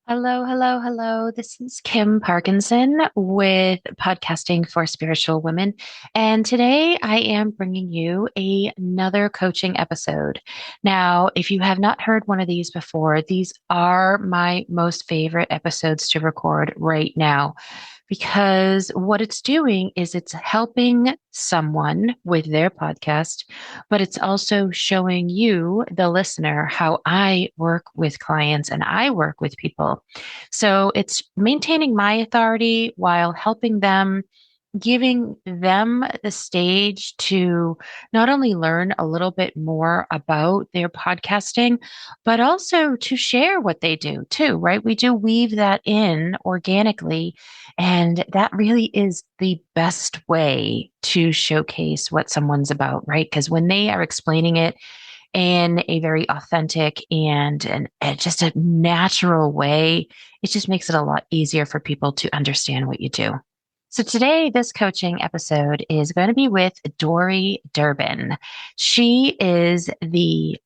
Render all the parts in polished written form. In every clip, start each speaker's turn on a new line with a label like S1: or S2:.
S1: Hello, hello, hello. This is Kim Parkinson with Podcasting for Spiritual Women. And today I am bringing you another coaching episode. Now, if you have not heard one of these before, these are my most favorite episodes to record right now because what it's doing is it's helping someone with their podcast, but it's also showing you, the listener, how I work with clients and I work with people. So it's maintaining my authority while helping them, giving them the stage to not only learn a little bit more about their podcasting, but also to share what they do too, right? We do weave that in organically. And that really is the best way to showcase what someone's about, right? Because when they are explaining it in a very authentic and just a natural way, it just makes it a lot easier for people to understand what you do. So today, this coaching episode is going to be with Dori Durbin. She is the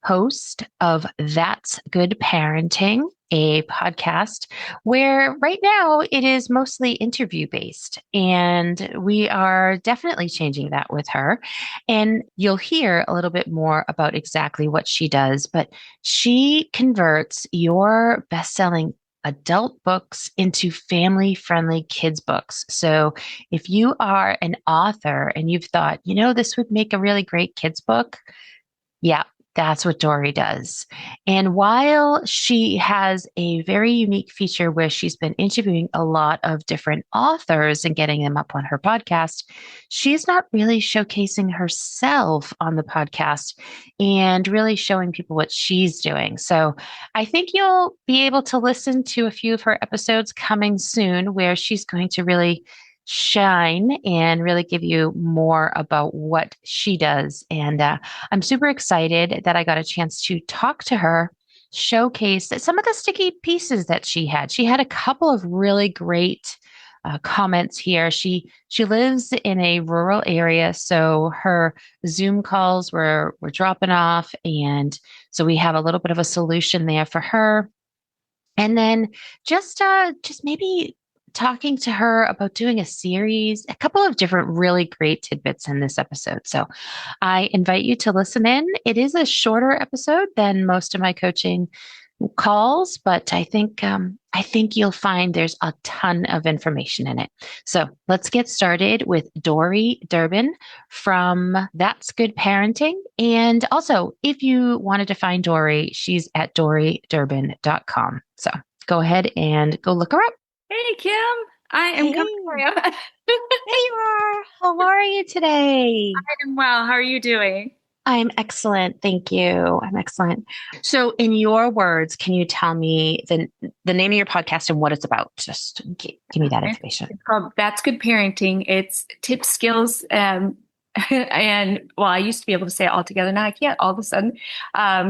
S1: host of That's Good Parenting, a podcast where right now it is mostly interview based. And we are definitely changing that with her. And you'll hear a little bit more about exactly what she does, but she converts your best selling adult books into family friendly kids books. So if you are an author and you've thought, this would make a really great kids book, yeah, that's what Dory does. And while she has a very unique feature where she's been interviewing a lot of different authors and getting them up on her podcast, she's not really showcasing herself on the podcast and really showing people what she's doing. So I think you'll be able to listen to a few of her episodes coming soon where she's going to really shine and really give you more about what she does. And I'm super excited that I got a chance to talk to her, showcase some of the sticky pieces that she had. She had a couple of really great comments here. She lives in a rural area, so her Zoom calls were dropping off, and so we have a little bit of a solution there for her. And then just maybe talking to her about doing a series, a couple of different really great tidbits in this episode. So I invite you to listen in. It is a shorter episode than most of my coaching calls, but I think you'll find there's a ton of information in it. So let's get started with Dori Durbin from That's Good Parenting. And also, if you wanted to find Dori, she's at doridurbin.com. So go ahead and go look her up.
S2: Hey, Kim. I am
S1: Hey,
S2: coming for you. I
S1: there you are. How are you today?
S2: am well. How are you doing?
S1: I'm excellent. Thank you. I'm excellent. So, in your words, can you tell me the name of your podcast and what it's about? Just give me that information.
S2: It's called That's Good Parenting. It's tips, skills, and well, I used to be able to say it all together. Now I can't all of a sudden.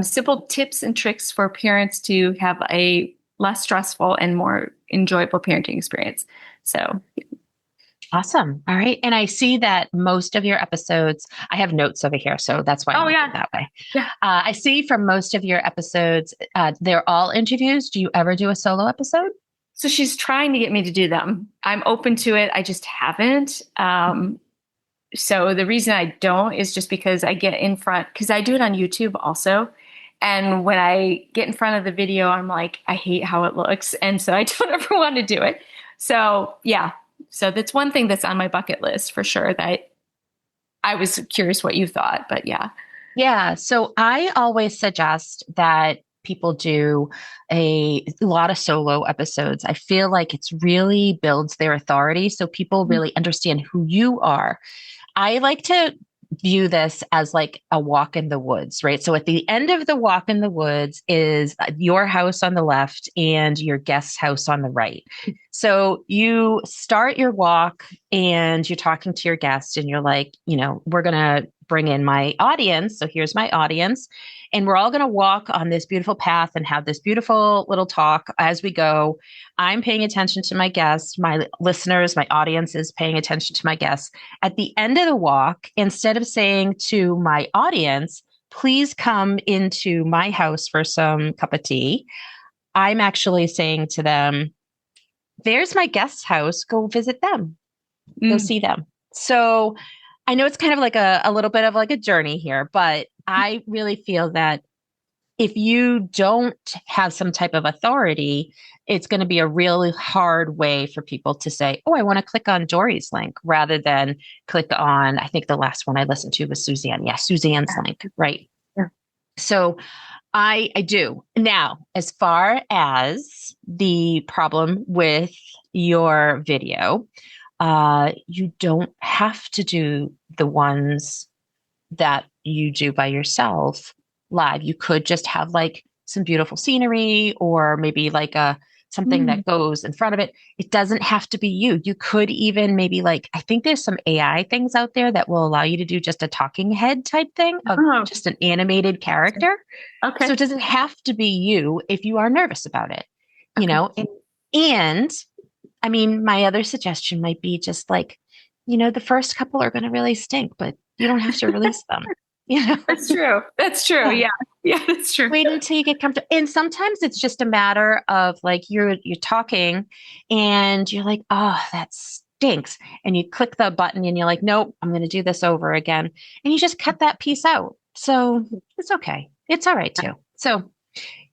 S2: Simple tips and tricks for parents to have a less stressful and more enjoyable parenting experience. So,
S1: Awesome. All right. And I see that most of your episodes, I have notes over here, so that's why I'm
S2: oh
S1: looking
S2: yeah,
S1: that way.
S2: yeah.
S1: I see from most of your episodes, they're all interviews. Do you ever do a solo episode?
S2: So she's trying to get me to do them. I'm open to it. I just haven't. So the reason I don't is just because I get in front, because I do it on YouTube also. And when I get in front of the video, I'm like, I hate how it looks. And so I don't ever want to do it. So yeah. So that's one thing that's on my bucket list for sure that I was curious what you thought, but yeah.
S1: Yeah. So I always suggest that people do a lot of solo episodes. I feel like it's really builds their authority so people really understand who you are. I like to view this as like a walk in the woods, right? So at the end of the walk in the woods is your house on the left and your guest house on the right. So you start your walk and you're talking to your guest and you're like, we're going to bring in my audience. So here's my audience. And we're all going to walk on this beautiful path and have this beautiful little talk as we go. I'm paying attention to my guests, my listeners, my audience is paying attention to my guests. At the end of the walk, instead of saying to my audience, please come into my house for some cup of tea, I'm actually saying to them, there's my guest house. Go visit them, go
S2: Mm.
S1: see them. So I know it's kind of like a little bit of like a journey here, but I really feel that if you don't have some type of authority, it's going to be a really hard way for people to say, oh, I want to click on Dory's link rather than click on, I think the last one I listened to was Suzanne. Yeah, Suzanne's link, right?
S2: Yeah.
S1: So I do. Now, as far as the problem with your video, you don't have to do the ones that you do by yourself live. You could just have like some beautiful scenery or maybe like a something
S2: Mm.
S1: that goes in front of it. It doesn't have to be you. You could even maybe like I think there's some AI things out there that will allow you to do just a talking head type thing of
S2: Oh,
S1: just an animated character. So
S2: okay.
S1: it doesn't have to be you if you are nervous about it, you
S2: Okay.
S1: know? And I mean, my other suggestion might be just like, the first couple are going to really stink, but you don't have to release them. You know,
S2: That's true. That's true.
S1: yeah.
S2: Yeah. Yeah, that's true.
S1: Wait until you get comfortable. And sometimes it's just a matter of like you're talking and you're like, oh, that stinks. And you click the button and you're like, nope, I'm going to do this over again. And you just cut that piece out. So it's okay. It's all right too. So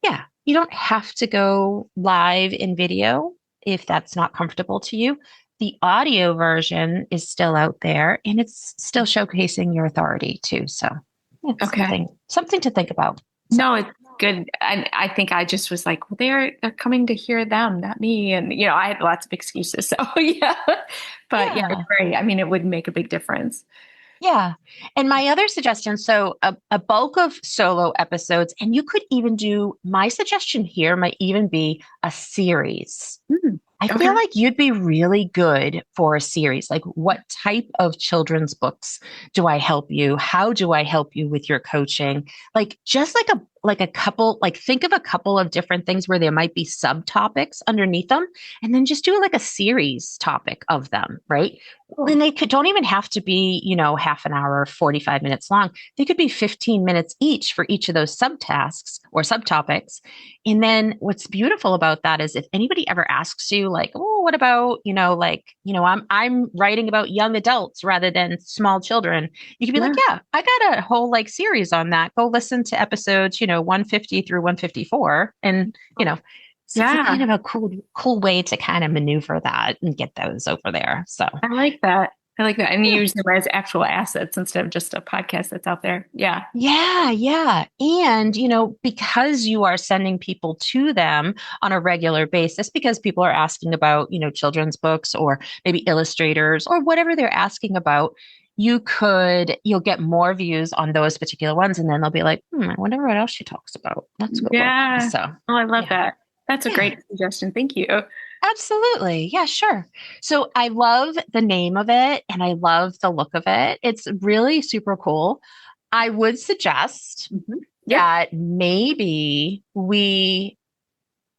S1: yeah, you don't have to go live in video if that's not comfortable to you. The audio version is still out there and it's still showcasing your authority too. So it's
S2: Okay.
S1: something to think about. So
S2: No, it's good. I think I just was like, well, they're coming to hear them, not me. And I had lots of excuses. So yeah. But yeah,
S1: yeah.
S2: great. I mean, it would make a big difference.
S1: Yeah. And my other suggestion, so a bulk of solo episodes, and you could even do my suggestion here might even be a series.
S2: Mm.
S1: I
S2: Okay.
S1: feel like you'd be really good for a series. Like, what type of children's books do I help you? How do I help you with your coaching? Like, just like a couple, like think of a couple of different things where there might be subtopics underneath them, and then just do like a series topic of them, right?
S2: Cool.
S1: And they don't even have to be, half an hour, 45 minutes long. They could be 15 minutes each for each of those subtasks or subtopics. And then what's beautiful about that is if anybody ever asks you like, oh, what about, I'm writing about young adults rather than small children. You could be like,
S2: Yeah.
S1: yeah, I got a whole like series on that. Go listen to episodes, 150 through 154. And, so it's a kind
S2: Yeah.
S1: of a cool way to kind of maneuver that and get those over there. So
S2: I like that. I like that. And you
S1: yeah.
S2: use them as actual assets instead of just a podcast that's out there. Yeah.
S1: Yeah, yeah. And, because you are sending people to them on a regular basis, because people are asking about, children's books or maybe illustrators or whatever they're asking about, you'll get more views on those particular ones. And then they'll be like, I wonder what else she talks about. Let's go look.
S2: Yeah.
S1: So,
S2: Oh, I love
S1: yeah.
S2: that. That's a
S1: Yeah.
S2: great suggestion. Thank you.
S1: Absolutely. Yeah, sure. So I love the name of it and I love the look of it. It's really super cool. I would suggest
S2: Mhm. Yeah.
S1: that maybe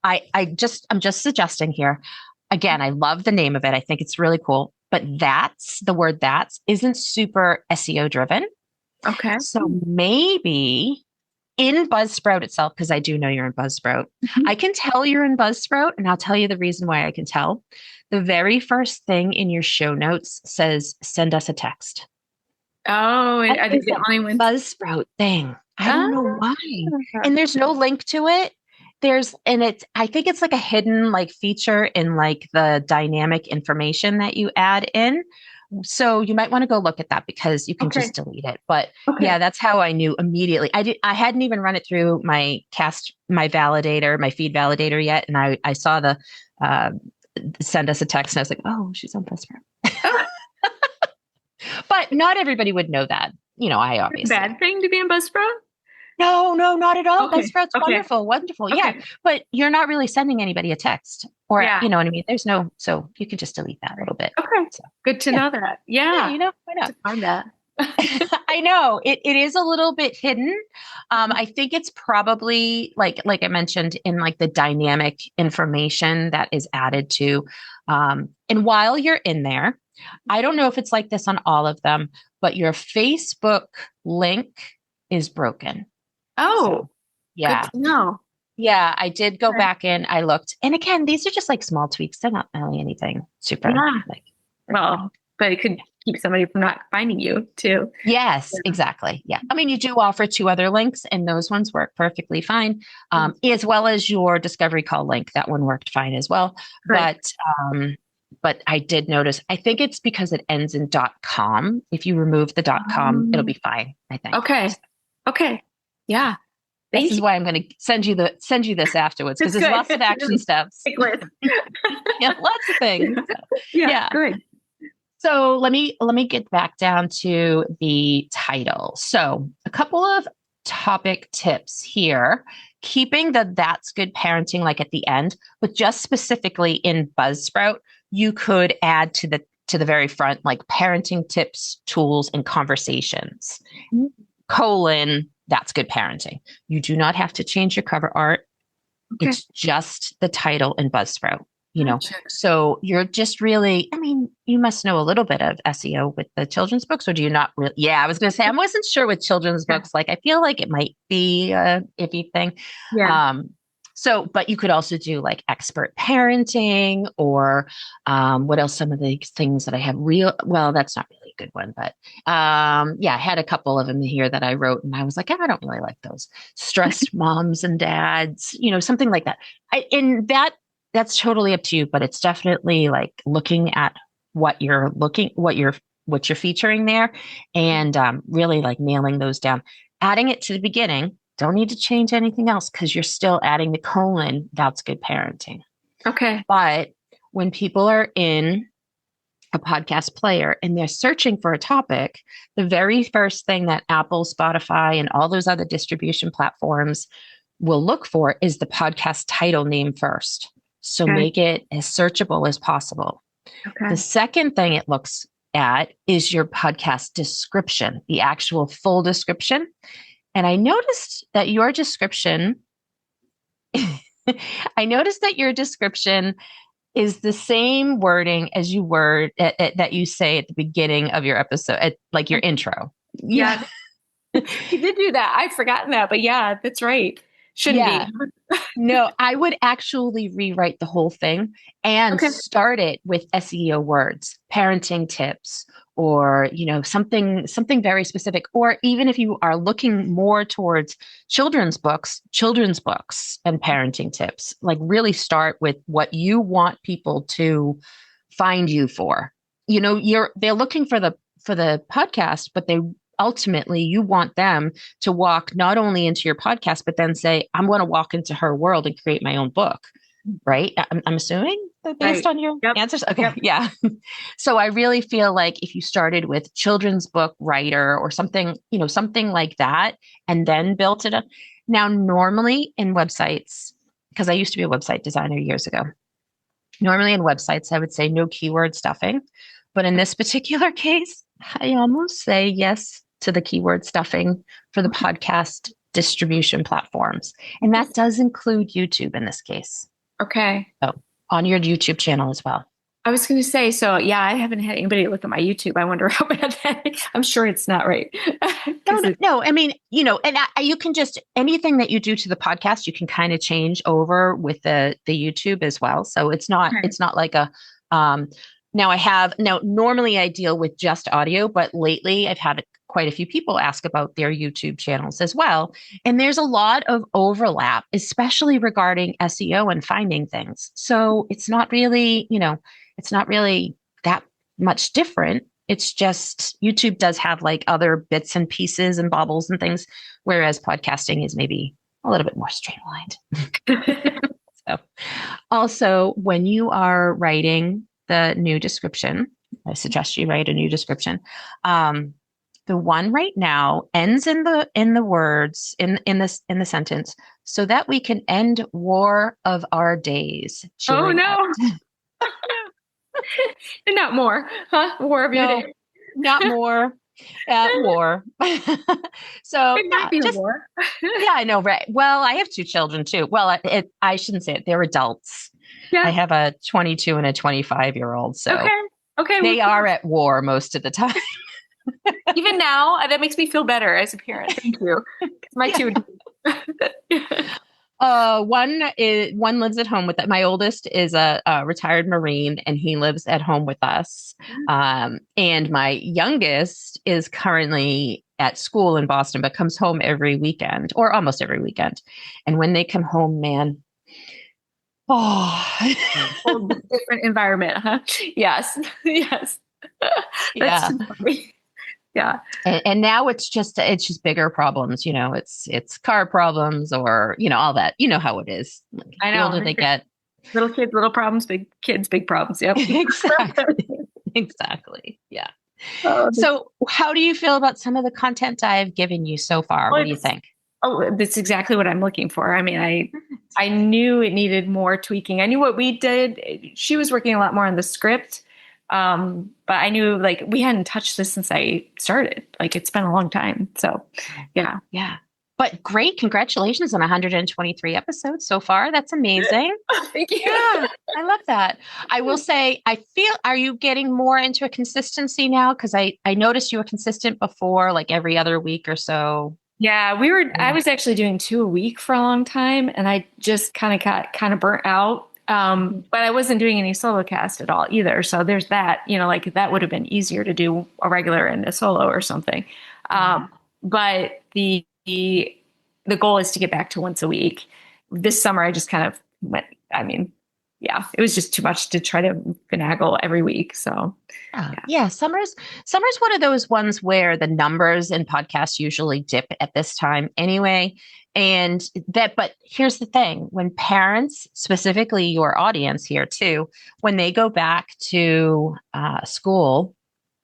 S1: I'm just suggesting here. Again, I love the name of it. I think it's really cool, but the word that's isn't super SEO driven.
S2: Okay.
S1: So maybe in Buzzsprout itself, because I do know you're in Buzzsprout,
S2: Mhm.
S1: I can tell you're in Buzzsprout, and I'll tell you the reason why I can tell. The very first thing in your show notes says, send us a text.
S2: Oh,
S1: That
S2: are they
S1: is
S2: the
S1: a
S2: only ones?
S1: Buzzsprout thing. I don't know
S2: Ah,
S1: why. And there's no link to it. I think it's like a hidden like feature in like the dynamic information that you add in. So you might want to go look at that because you can
S2: okay.
S1: just delete it. But yeah,
S2: Okay.
S1: that's how I knew immediately. I hadn't even run it through my validator, my feed validator yet. And I saw the uh, send us a text and I was like, oh, she's on Buzzsprout.
S2: Oh,
S1: But not everybody would know that. I
S2: it's a
S1: obviously.
S2: bad thing to be in Buzzsprout?
S1: No, no, not at all.
S2: Okay.
S1: Buzzsprout's
S2: Okay.
S1: wonderful, wonderful. Yeah.
S2: Okay.
S1: But you're not really sending anybody a text or,
S2: Yeah.
S1: you know what I mean? So you can just delete that a little bit.
S2: Okay.
S1: So
S2: Good to
S1: yeah.
S2: know that.
S1: Yeah,
S2: Yeah.
S1: why
S2: To
S1: not?
S2: find that.
S1: I know it is a little bit hidden. I think it's probably like I mentioned in like the dynamic information that is added to. And while you're in there, I don't know if it's like this on all of them, but your Facebook link is broken. So
S2: Oh, good
S1: yeah.
S2: to know.
S1: Yeah, I did go
S2: Okay.
S1: back in. I looked. And again, these are just like small tweaks. They're not really anything super
S2: Yeah.
S1: like.
S2: Well, but it could keep somebody from not finding you too.
S1: Yes,
S2: Yeah.
S1: exactly. Yeah. I mean, you do offer two other links, and those ones work perfectly fine, as well as your discovery call link. That one worked fine as well.
S2: Good.
S1: Um, but I did notice, I think it's because it ends in .com. If you remove the .com, it'll
S2: Um,
S1: be fine, I think.
S2: okay. Okay. Yeah.
S1: This
S2: Thank
S1: is
S2: you.
S1: why I'm going to send you this afterwards because
S2: That's
S1: there's
S2: good.
S1: lots of action steps.
S2: Take list.
S1: Yeah, lots of things. So,
S2: Yeah.
S1: yeah.
S2: Good.
S1: So let me get back down to the title. So a couple of topic tips here. Keeping the that's good parenting like at the end, but just specifically in Buzzsprout, you could add to the very front like parenting tips, tools, and conversations. Colon, that's good parenting. You do not have to change your cover art.
S2: Okay.
S1: It's just the title in Buzzsprout, you know.
S2: Gotcha.
S1: So you're just really, I mean, you must know a little bit of SEO with the children's books, or do you not really? Yeah, I was going to say, I wasn't sure with children's
S2: Yeah.
S1: books. Like, I feel like it might be a iffy thing.
S2: Yeah.
S1: Um, so, but you could also do like expert parenting or what else? Some of the things that I have well, that's not really a good one, but yeah, I had a couple of them here that I wrote and I was like, I don't really like those stressed moms and dads, something like that. And that's totally up to you, but it's definitely like looking at what you're featuring there and really like nailing those down, adding it to the beginning. Don't need to change anything else because you're still adding the colon. That's good parenting.
S2: Okay.
S1: But when people are in a podcast player and they're searching for a topic, the very first thing that Apple, Spotify, and all those other distribution platforms will look for is the podcast title name first. So
S2: Okay.
S1: make it as searchable as possible. The
S2: Okay.
S1: second thing it looks at is your podcast description, the actual full description. And I noticed that your description, I noticed that your description is the same wording as that you say at the beginning of your episode, like your intro.
S2: Yeah. You did do that. I've forgotten that, but yeah, that's right. Shouldn't
S1: Yeah.
S2: be.
S1: No, I would actually rewrite the whole thing and
S2: Okay.
S1: start it with SEO words, parenting tips, or something very specific. Or even if you are looking more towards children's books and parenting tips, like really start with what you want people to find you for. They're looking for the podcast, but they ultimately you want them to walk not only into your podcast, but then say, I'm going to walk into her world and create my own book. Right. I'm assuming based
S2: Right.
S1: on your
S2: Yep.
S1: answers. Okay.
S2: Yep.
S1: Yeah. So I really feel like if you started with children's book writer or something, something like that, and then built it up. Now, normally in websites, because I used to be a website designer years ago, normally in websites, I would say no keyword stuffing. But in this particular case, I almost say yes to the keyword stuffing for the podcast distribution platforms. And that does include YouTube in this case.
S2: Okay.
S1: So on your YouTube channel as well.
S2: I was going to say, so yeah, I haven't had anybody look at my YouTube. I wonder how bad that is. I'm sure it's not right.
S1: No. I mean, and you can just anything that you do to the podcast, you can kind of change over with the YouTube as well. So it's not like a now normally I deal with just audio, but lately I've had quite a few people ask about their YouTube channels as well. And there's a lot of overlap, especially regarding SEO and finding things. So it's not really that much different. It's just YouTube does have like other bits and pieces and bobbles and things, whereas podcasting is maybe a little bit more streamlined. So also when you are writing the new description, I suggest you write a new description. The one right now ends in the words in the sentence, so that we can end war of our days.
S2: Oh
S1: Cheering
S2: no.
S1: out.
S2: Not more, huh? War of your
S1: No,
S2: day.
S1: not more. War. So
S2: It might
S1: yeah,
S2: be a
S1: just
S2: war.
S1: yeah, I know, right? Well, I have two children too. Well, I shouldn't say it. They're adults. I
S2: Yeah.
S1: have a 22 and a 25-year-old, so
S2: Okay. Okay.
S1: they
S2: Well,
S1: are at war most of the time.
S2: even now, that makes me feel better as a parent. Thank you. My two.
S1: One lives at home with it. My oldest is a retired Marine, and he lives at home with us. And my youngest is currently at school in Boston, but comes home every weekend or almost every weekend. And when they come home, man, oh,
S2: Whole different environment, huh? Yes. Yes. That's
S1: yeah.
S2: too funny. Yeah.
S1: And now it's just bigger problems. It's car problems or all that. You know how it is. Like,
S2: I
S1: the older
S2: know.
S1: they get,
S2: Little kids, little problems, big kids, big problems. Yep.
S1: exactly, exactly. Yeah.
S2: Oh,
S1: So, how do you feel about some of the content I've given you so far? What do you
S2: it's
S1: think?
S2: that's exactly what I'm looking for. I mean, I knew it needed more tweaking. I knew what we did. She was working a lot more on the script. But I knew like we hadn't touched this since I started. Like it's been a long time. So yeah.
S1: Yeah. But great. Congratulations on 123 episodes so far. That's amazing.
S2: Thank you.
S1: Yeah, I love that. I will say, are you getting more into a consistency now? Because I noticed you were consistent before, like every other week or so.
S2: Yeah, I was actually doing two a week for a long time and I just kind of got kind of burnt out. But I wasn't doing any solo cast at all either. So there's that, like that would have been easier to do a regular and a solo or something.
S1: Yeah.
S2: But the goal is to get back to once a week. This summer I just kind of went, I mean, yeah, it was just too much to try to finagle every week. So yeah.
S1: Yeah. Summer's one of those ones where the numbers in podcasts usually dip at this time anyway. But here's the thing, when parents, specifically your audience here too, when they go back to school,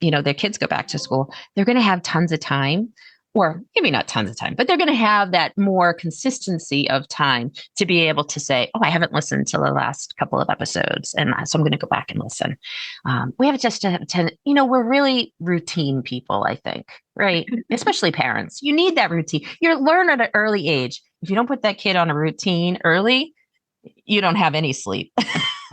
S1: their kids go back to school, they're going to have tons of time, or maybe not tons of time, but they're going to have that more consistency of time to be able to say, oh, I haven't listened to the last couple of episodes. And so I'm going to go back and listen. We have just to tend, we're really routine people, I think, right? Especially parents. You need that routine. You learn at an early age. If you don't put that kid on a routine early, you don't have any sleep.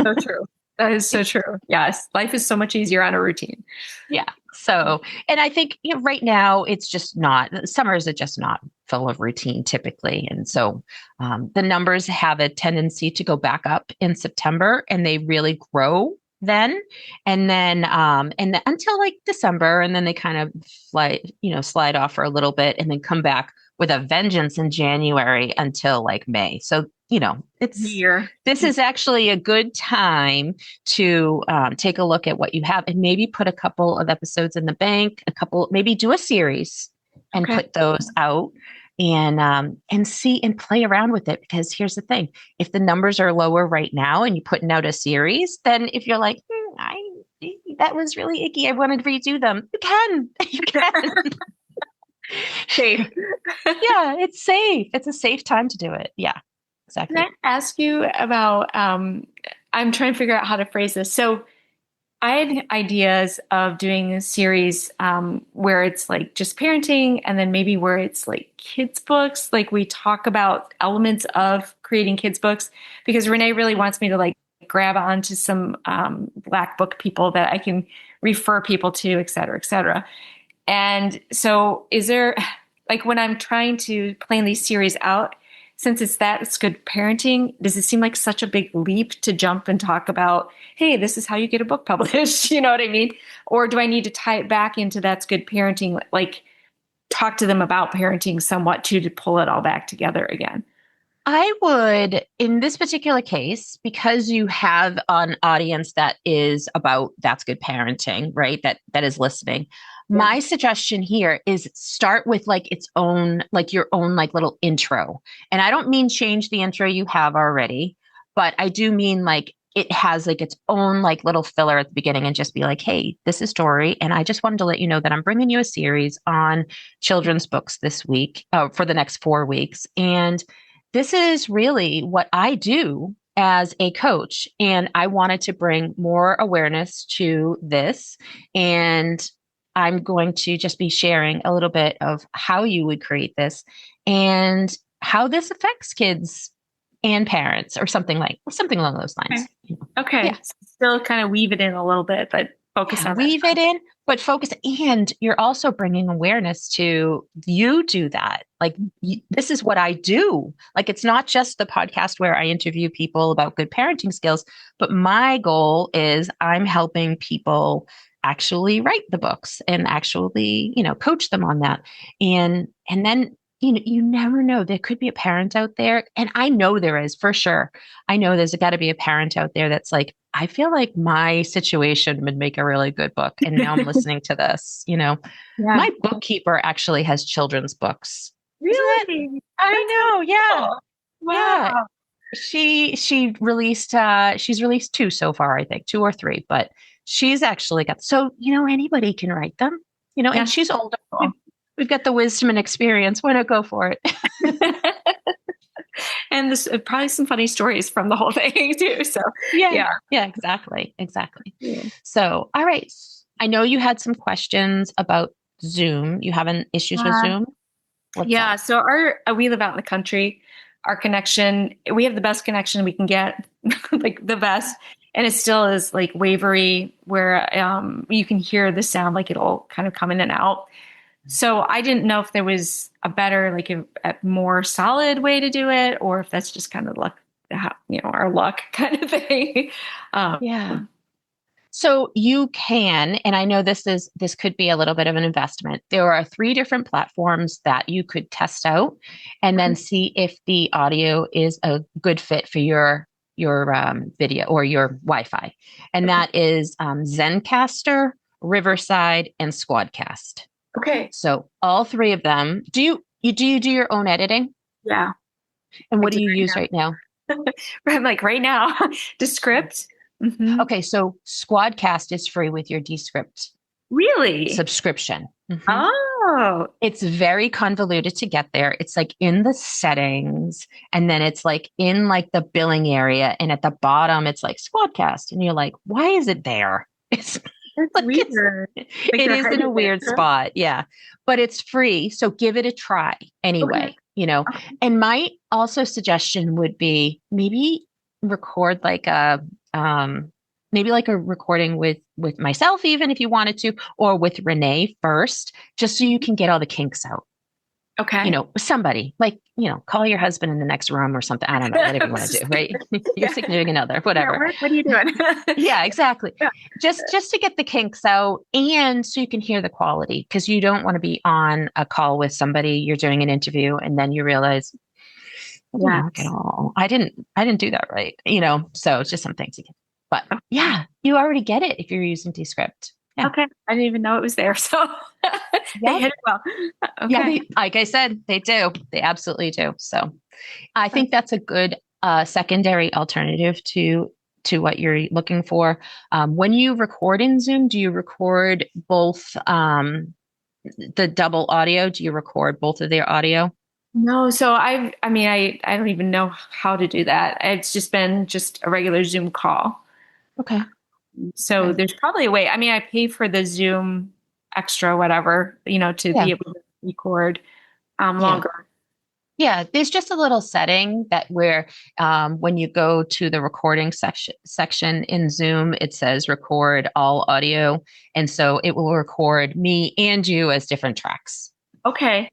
S2: So true. That is so true. Yes. Life is so much easier on a routine.
S1: Yeah. So, and I think right now it's just not, summers are just not full of routine typically. And so the numbers have a tendency to go back up in September and they really grow then. And then until like December, and then they kind of slide off for a little bit and then come back with a vengeance in January until like May. So, this is actually a good time to take a look at what you have and maybe put a couple of episodes in the bank, maybe do a series and put those out and see and play around with it. Because here's the thing, if the numbers are lower right now and you're putting out a series, then if you're like, that was really icky, I want to redo them, you can.
S2: Safe.
S1: Yeah, it's safe. It's a safe time to do it. Yeah, exactly.
S2: Can I ask you about, I'm trying to figure out how to phrase this. So I had ideas of doing a series where it's like just parenting and then maybe where it's like kids books. Like we talk about elements of creating kids books because Renee really wants me to like grab onto some Black book people that I can refer people to, et cetera, et cetera. And so is there, like when I'm trying to plan these series out, since it's good parenting, does it seem like such a big leap to jump and talk about, hey, this is how you get a book published? You know what I mean? Or do I need to tie it back into that's good parenting, like talk to them about parenting somewhat too, to pull it all back together again?
S1: I would, in this particular case, because you have an audience that is about that's good parenting, right? That is listening. Yeah. My suggestion here is start with like its own, like your own like little intro. And I don't mean change the intro you have already, but I do mean like it has like its own like little filler at the beginning and just be like, hey, this is Dori. And I just wanted to let you know that I'm bringing you a series on children's books this week, for the next 4 weeks. And this is really what I do as a coach. And I wanted to bring more awareness to this. And I'm going to just be sharing a little bit of how you would create this and how this affects kids and parents or something along those lines.
S2: Okay.
S1: Yeah.
S2: So still kind of weave it in a little bit, but focus
S1: Yeah,
S2: on that.
S1: weave it in, but focus. And you're also bringing awareness to you do that. Like, this is what I do. Like, it's not just the podcast where I interview people about good parenting skills, but my goal is I'm helping people actually write the books and actually, coach them on that. And then, you never know. There could be a parent out there, and I know there is for sure. I know there's got to be a parent out there that's like, I feel like my situation would make a really good book. And now I'm listening to this,
S2: Yeah.
S1: my bookkeeper actually has children's books. Isn't that?
S2: Really?
S1: I
S2: That's so
S1: know. Yeah.
S2: cool.
S1: Yeah.
S2: Wow.
S1: She's released two so far, I think, two or three, but she's actually got, so, anybody can write them, and
S2: Yes.
S1: she's older.
S2: Cool.
S1: We've got the wisdom and experience. Why not go for it?
S2: And this probably some funny stories from the whole thing too. So
S1: Yeah.
S2: yeah.
S1: Yeah, exactly. Exactly.
S2: Yeah.
S1: So, all right. I know you had some questions about Zoom. You having issues with Zoom? What's
S2: Yeah.
S1: up?
S2: So we live out in the country. Our connection, we have the best connection we can get, like the best. And it still is like wavery where you can hear the sound, like it'll kind of come in and out. So I didn't know if there was a better, like a more solid way to do it, or if that's just kind of luck, our luck kind of thing. Um,
S1: Yeah. So you can, and I know this could be a little bit of an investment. There are three different platforms that you could test out and then see if the audio is a good fit for your video or your Wi-Fi. And that is Zencaster, Riverside, and Squadcast.
S2: okay.
S1: So all three of them. Do you do your own editing?
S2: Yeah.
S1: And
S2: I
S1: what do
S2: do
S1: you
S2: right
S1: use right now?
S2: now. I'm like right now, Descript. Hmm.
S1: Okay, so Squadcast is free with your Descript
S2: Really?
S1: subscription. Mhm.
S2: Oh,
S1: It's very convoluted to get there. It's like in the settings, and then it's like in like the billing area, and at the bottom it's like Squadcast, and you're like, why is it there? It's
S2: that's
S1: like
S2: weird. Like
S1: it
S2: they're
S1: is in a
S2: hiding
S1: weird
S2: it.
S1: spot, yeah, but it's free, so give it a try
S2: Okay.
S1: anyway. And my also suggestion would be maybe record like a maybe like a recording with myself, even if you wanted to, or with Renee first, just so you can get all the kinks out.
S2: Okay.
S1: Somebody like, call your husband in the next room or something. I don't know, whatever you want to do, right? Your
S2: Yeah.
S1: significant other,
S2: Yeah.
S1: whatever.
S2: What are you doing?
S1: Yeah, exactly.
S2: Yeah.
S1: Just to get the kinks out and so you can hear the quality, because you don't want to be on a call with somebody, you're doing an interview, and then you realize, I didn't work at
S2: Yes.
S1: all. I didn't do that right. So it's just something to get. But yeah, you already get it if you're using Descript. Yeah.
S2: Okay. I didn't even know it was there. So they
S1: Yep.
S2: hit it well.
S1: Yeah,
S2: Okay.
S1: like I said, they do. They absolutely do. So I think that's a good secondary alternative to what you're looking for. When you record in Zoom, do you record both the double audio? Do you record both of their audio?
S2: No, so I don't even know how to do that. It's just been just a regular Zoom call.
S1: Okay.
S2: So
S1: Okay.
S2: there's probably a way. I mean, I pay for the Zoom extra, whatever, to
S1: Yeah.
S2: be able to record
S1: Yeah.
S2: longer.
S1: Yeah, there's just a little setting that where when you go to the recording section in Zoom, it says record all audio. And so it will record me and you as different tracks.
S2: Okay.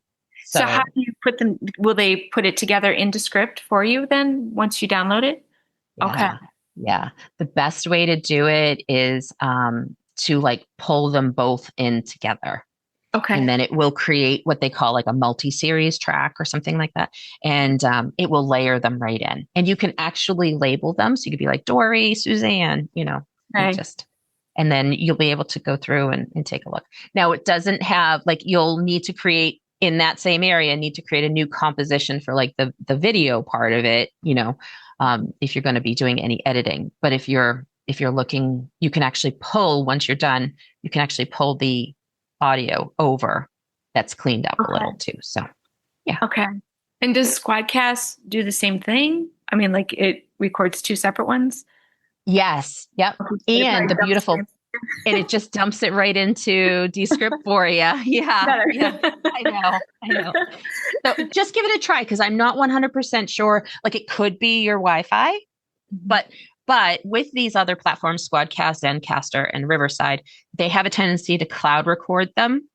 S2: So how
S1: So
S2: do you put them? Will they put it together into script for you then once you download it? Okay.
S1: yeah, yeah. The best way to do it is to like pull them both in together. And
S2: Okay.
S1: then it will create what they call like a multi-series track or something like that. And it will layer them right in. And you can actually label them. So you could be like Dori, Suzanne, and
S2: Okay.
S1: just, and then you'll be able to go through and take a look. Now it doesn't have like, you'll need to create in that same area, need to create a new composition for like the video part of it, if you're going to be doing any editing. But if you're looking, you can actually pull, once you're done, you can actually pull the audio over that's cleaned up a
S2: Okay.
S1: little too. So yeah.
S2: Okay. And does Squadcast do the same thing? I mean, like it records two separate ones?
S1: Yes. Yep.
S2: It
S1: And
S2: probably
S1: the
S2: dumps
S1: beautiful,
S2: it.
S1: and it just dumps it right into Descript for you. Yeah.
S2: Better.
S1: Yeah. I know. So just give it a try, because I'm not 100% sure. Like it could be your Wi-Fi, but But with these other platforms, Squadcast, Zencaster, and Riverside, they have a tendency to cloud record them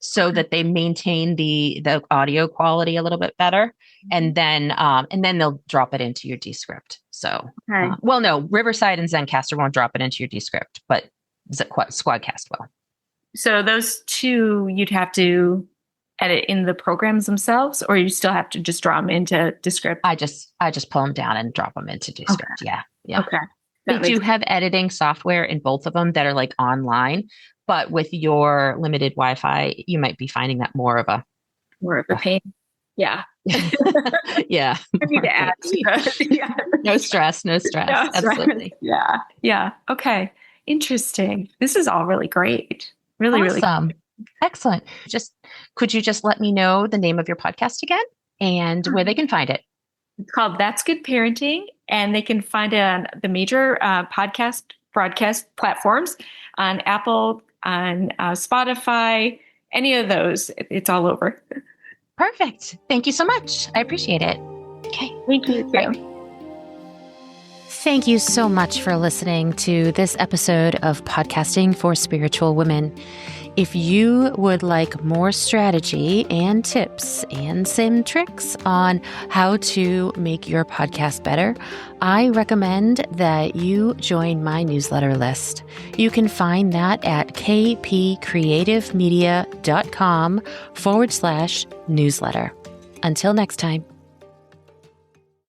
S1: so that they maintain the audio quality a little bit better, and then they'll drop it into your Descript. So,
S2: Okay.
S1: well, no, Riverside and Zencaster won't drop it into your Descript, but Squadcast will.
S2: So those two, you'd have to edit in the programs themselves, or you still have to just draw them into Descript?
S1: I just pull them down and drop them into Descript.
S2: Okay.
S1: Yeah.
S2: Okay.
S1: They do have editing software in both of them that are like online, but with your limited Wi-Fi, you might be finding that more of a
S2: pain. Yeah.
S1: Yeah.
S2: I need to add to that. Yeah.
S1: No stress. Absolutely.
S2: Yeah. Yeah. Okay. Interesting. This is all really great. Really,
S1: awesome.
S2: really
S1: Excellent. Could you just let me know the name of your podcast again and where they can find it?
S2: It's called That's Good Parenting, and they can find it on the major podcast broadcast platforms, on Apple, on Spotify, any of those. It's all over.
S1: Perfect. Thank you so much. I appreciate it. Okay.
S2: Thank you.
S1: Thank you so much for listening to this episode of Podcasting for Spiritual Women. If you would like more strategy and tips and some tricks on how to make your podcast better, I recommend that you join my newsletter list. You can find that at kpcreativemedia.com/newsletter. Until next time.